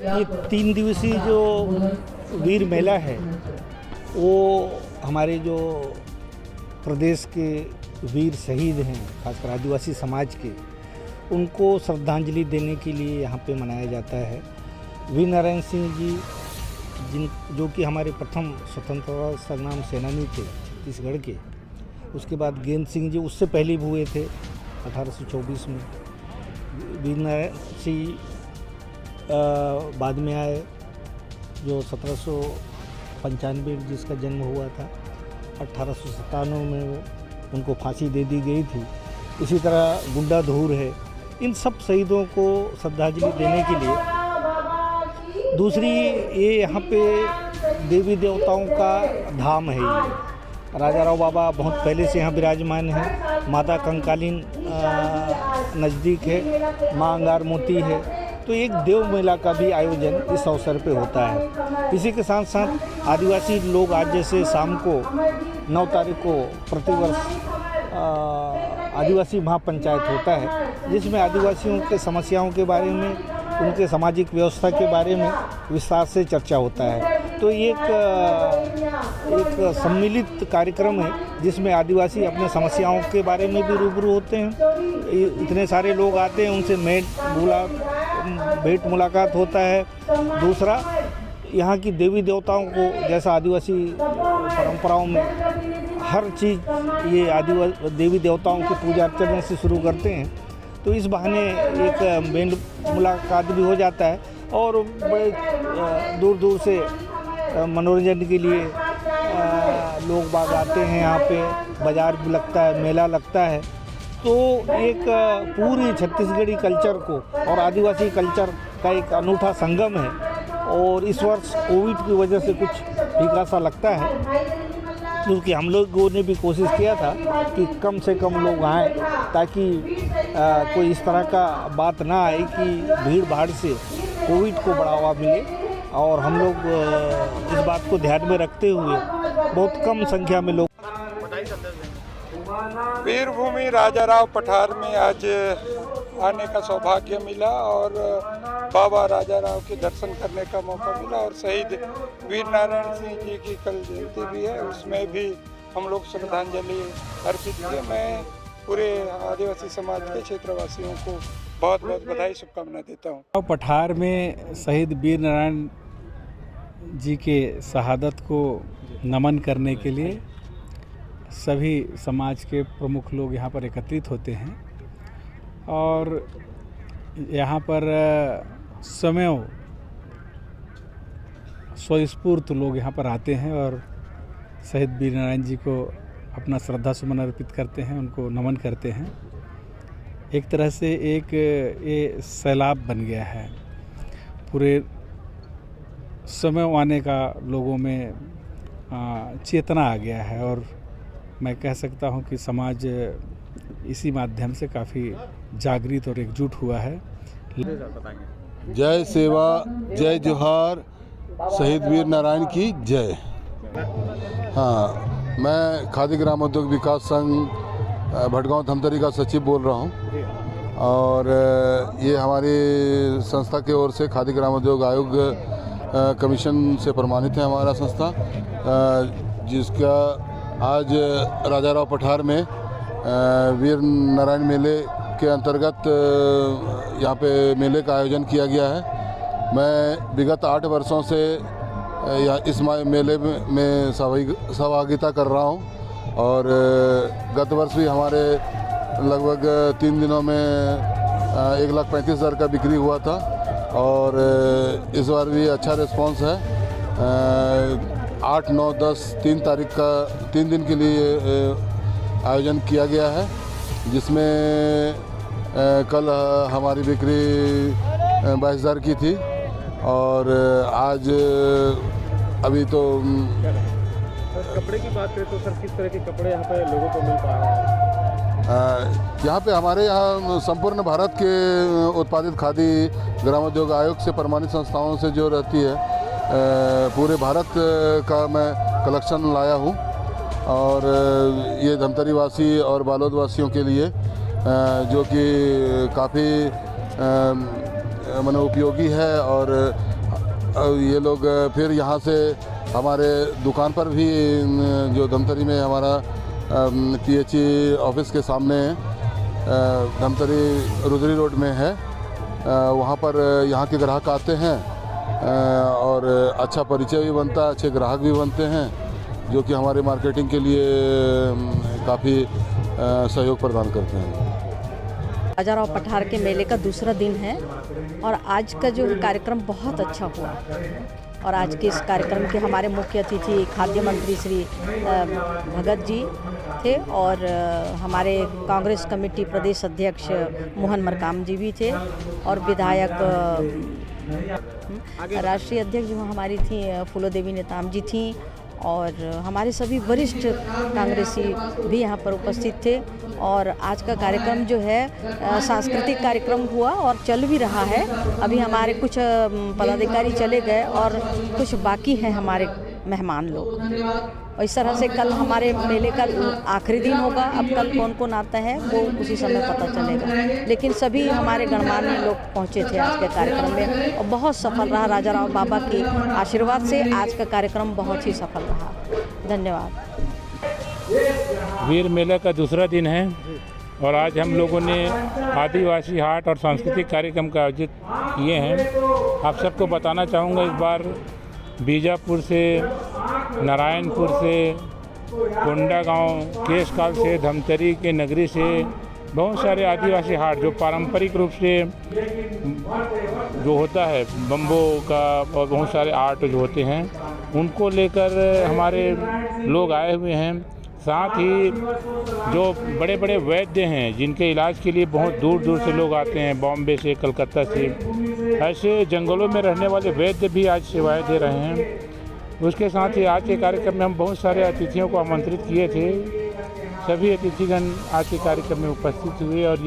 ये 3 दिवसीय जो वीर मेला है वो हमारे जो प्रदेश के वीर शहीद हैं, खासकर आदिवासी समाज के, उनको श्रद्धांजलि देने के लिए यहाँ पे मनाया जाता है। वीर नारायण सिंह जी जो कि हमारे प्रथम स्वतंत्रता संग्राम सेनानी थे छत्तीसगढ़ के, उसके बाद गेंद सिंह जी उससे पहले भी हुए थे 1824 में। वीर नारायण सिंह बाद में आए, जो 1795 जिसका जन्म हुआ था, 1897 में उनको फांसी दे दी गई थी। इसी तरह गुंडा धूर है। इन सब शहीदों को श्रद्धांजलि देने के लिए दूसरी ये यहाँ पे देवी देवताओं का धाम है। ये राजा राव बाबा बहुत पहले से यहाँ विराजमान है। माता कंकालीन नज़दीक है, माँ अंगार मोती है। तो एक देव मेला का भी आयोजन इस अवसर पे होता है। इसी के साथ साथ आदिवासी लोग आज जैसे शाम को 9 तारीख को प्रतिवर्ष आदिवासी महापंचायत होता है, जिसमें आदिवासियों के समस्याओं के बारे में, उनके सामाजिक व्यवस्था के बारे में विस्तार से चर्चा होता है। तो एक सम्मिलित कार्यक्रम है जिसमें आदिवासी अपने समस्याओं के बारे में भी रूबरू होते हैं। इतने सारे लोग आते हैं, उनसे भेंट मुलाकात होता है। दूसरा, यहाँ की देवी देवताओं को, जैसा आदिवासी परंपराओं में हर चीज़ ये आदिवासी देवी देवताओं की पूजा अर्चना से शुरू करते हैं, तो इस बहाने एक भेंट मुलाकात भी हो जाता है। और बड़े दूर दूर से मनोरंजन के लिए लोग बाग आते हैं। यहाँ पे बाज़ार भी लगता है, मेला लगता है। तो एक पूरी छत्तीसगढ़ी कल्चर को और आदिवासी कल्चर का एक अनूठा संगम है। और इस वर्ष कोविड की वजह से कुछ फीका सा लगता है, क्योंकि हम लोगों ने भी कोशिश किया था कि कम से कम लोग आएँ, ताकि कोई इस तरह का बात ना आए कि भीड़ भाड़ से कोविड को बढ़ावा मिले। और हम लोग इस बात को ध्यान में रखते हुए बहुत कम संख्या में लोग। वीरभूमि राजा राव पठार में आज आने का सौभाग्य मिला और बाबा राजा राव के दर्शन करने का मौका मिला। और शहीद वीर नारायण सिंह जी की कल जयंती भी है, उसमें भी हम लोग श्रद्धांजलि अर्पित किए। मैं पूरे आदिवासी समाज के क्षेत्रवासियों को बहुत बहुत बधाई, शुभकामना देता हूँ। पठार में शहीद वीर नारायण जी के शहादत को नमन करने के लिए सभी समाज के प्रमुख लोग यहाँ पर एकत्रित होते हैं। और यहाँ पर स्वस्फूर्त लोग यहाँ पर आते हैं और शहीद वीर नारायण जी को अपना श्रद्धा सुमन अर्पित करते हैं, उनको नमन करते हैं। एक तरह से एक ये सैलाब बन गया है, पूरे समय आने का लोगों में चेतना आ गया है। और मैं कह सकता हूँ कि समाज इसी माध्यम से काफ़ी जागृत और एकजुट हुआ है। जय सेवा, जय जोहार, शहीद वीर नारायण की जय। हाँ, मैं खादी ग्रामोद्योग विकास संघ भटगांव धमतरी का सचिव बोल रहा हूँ। और ये हमारी संस्था की ओर से खादी ग्रामोद्योग आयोग कमीशन से प्रमाणित है हमारा संस्था, जिसका आज राजा राव पठार में वीर नारायण मेले के अंतर्गत यहाँ पे मेले का आयोजन किया गया है। मैं विगत 8 वर्षों से इस मेले में सहभागिता कर रहा हूँ। और गत वर्ष भी हमारे लगभग 3 दिनों में 1,35,000 का बिक्री हुआ था। और इस बार भी अच्छा रिस्पांस है। 8, 9, 10, 3 तारीख का 3 दिन के लिए आयोजन किया गया है, जिसमें कल हमारी बिक्री 22,000 की थी। और आज अभी तो कपड़े की बात करें तो सर, किस तरह के कपड़े यहाँ पे लोगों को मिल पा रहे हैं? यहाँ पे हमारे यहाँ संपूर्ण भारत के उत्पादित खादी ग्रामोद्योग आयोग से प्रमाणित संस्थाओं से जो रहती है, पूरे भारत का मैं कलेक्शन लाया हूँ। और ये धमतरी वासी और बालोद वासियों के लिए जो कि काफ़ी माने उपयोगी है। और ये लोग फिर यहाँ से हमारे दुकान पर भी जो धमतरी में हमारा PHE ऑफिस के सामने धमतरी रुद्री रोड में है, वहाँ पर यहाँ के ग्राहक आते हैं और अच्छा परिचय भी बनता है, अच्छे ग्राहक भी बनते हैं, जो कि हमारे मार्केटिंग के लिए काफ़ी सहयोग प्रदान करते हैं। राजा राव पठार के मेले का दूसरा दिन है और आज का जो कार्यक्रम बहुत अच्छा हुआ। और आज के इस कार्यक्रम के हमारे मुख्य अतिथि खाद्य मंत्री श्री भगत जी थे और हमारे कांग्रेस कमेटी प्रदेश अध्यक्ष मोहन मरकाम जी भी थे और विधायक राष्ट्रीय अध्यक्ष जो हमारी थी फूलो देवी नेताम जी थी और हमारे सभी वरिष्ठ कांग्रेसी भी यहाँ पर उपस्थित थे। और आज का कार्यक्रम जो है सांस्कृतिक कार्यक्रम हुआ और चल भी रहा है। अभी हमारे कुछ पदाधिकारी चले गए और कुछ बाकी हैं हमारे मेहमान लोग। और इस तरह से कल हमारे मेले का आखिरी दिन होगा। अब कल कौन कौन आता है वो उसी समय पता चलेगा, लेकिन सभी हमारे गणमान्य लोग पहुँचे थे आज के कार्यक्रम में और बहुत सफल रहा। राजा राव बाबा के आशीर्वाद से आज का कार्यक्रम बहुत ही सफल रहा। धन्यवाद। वीर मेला का दूसरा दिन है और आज हम लोगों ने आदिवासी हाट और सांस्कृतिक कार्यक्रम का आयोजित किए हैं। आप सबको बताना चाहूँगा, इस बार बीजापुर से, नारायणपुर से, कोंडागांव, केशकाल से, धमतरी के नगरी से बहुत सारे आदिवासी हाट जो पारंपरिक रूप से जो होता है बम्बो का और बहुत सारे आर्ट जो होते हैं उनको लेकर हमारे लोग आए हुए हैं। साथ ही जो बड़े बड़े वैद्य हैं जिनके इलाज के लिए बहुत दूर दूर से लोग आते हैं, बॉम्बे से, कलकत्ता से, ऐसे जंगलों में रहने वाले वैद्य भी आज सेवाएं दे रहे हैं। उसके साथ ही आज के कार्यक्रम में हम बहुत सारे अतिथियों को आमंत्रित किए थे। सभी अतिथिगण आज के कार्यक्रम में उपस्थित हुए और